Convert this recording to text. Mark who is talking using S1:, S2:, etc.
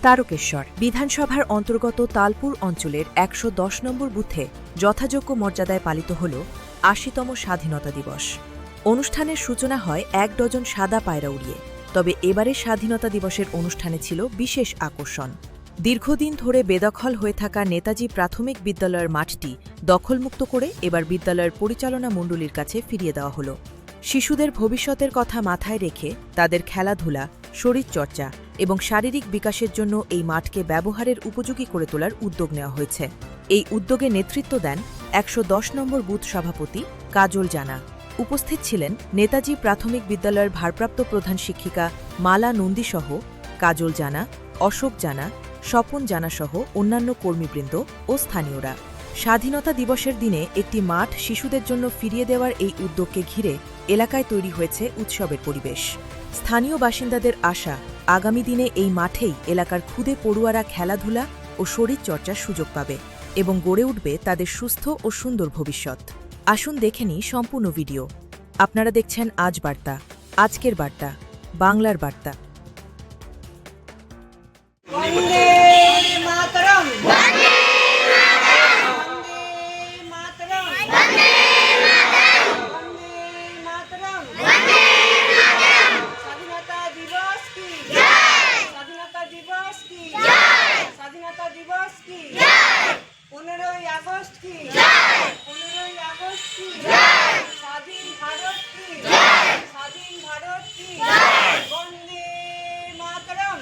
S1: তারকেশ্বর বিধানসভার অন্তর্গত তালপুর অঞ্চলের ১১০ নম্বর বুথে যথাযোগ্য মর্যাদায় পালিত হল ৮০তম স্বাধীনতা দিবস। অনুষ্ঠানের সূচনা হয় ১ ডজন সাদা পায়রা উড়িয়ে। তবে এবারের স্বাধীনতা দিবসের অনুষ্ঠানে ছিল বিশেষ আকর্ষণ। দীর্ঘদিন ধরে বেদখল হয়ে থাকা নেতাজি প্রাথমিক বিদ্যালয়ের মাঠটি দখলমুক্ত করে এবার বিদ্যালয়ের পরিচালনা মণ্ডলীর কাছে ফিরিয়ে দেওয়া হল। শিশুদের ভবিষ্যতের কথা মাথায় রেখে তাদের খেলাধুলা, শরীরচর্চা এবং শারীরিক বিকাশের জন্য এই মাঠকে ব্যবহারের উপযোগী করে তোলার উদ্যোগ নেওয়া হয়েছে। এই উদ্যোগে নেতৃত্ব দেন ১১০ নম্বর বুথ সভাপতি কাজল জানা। উপস্থিত ছিলেন নেতাজি প্রাথমিক বিদ্যালয়ের ভারপ্রাপ্ত প্রধান শিক্ষিকা মালা নন্দীসহ কাজল জানা, অশোক জানা, স্বপন জানাসহ অন্যান্য কর্মীবৃন্দ ও স্থানীয়রা। স্বাধীনতা দিবসের দিনে একটি মাঠ শিশুদের জন্য ফিরিয়ে দেওয়ার এই উদ্যোগকে ঘিরে এলাকায় তৈরি হয়েছে উৎসবের পরিবেশ। স্থানীয় বাসিন্দাদের আশা, আগামী দিনে এই মাঠেই এলাকার ক্ষুদে পড়ুয়ারা খেলাধুলা ও শরীরচর্চার সুযোগ পাবে এবং গড়ে উঠবে তাদের সুস্থ ও সুন্দর ভবিষ্যৎ। আসুন দেখে নিই সম্পূর্ণ ভিডিও। আপনারা দেখছেন আজ বার্তা, আজকের বার্তা, বাংলার বার্তা।
S2: স্বাধীনতা দিবস কি? 15ই আগস্ট কি? 15ই আগস্ট কি? স্বাধীন ভারত কি? স্বাধীন ভারত কি? বন্দে মাতরম।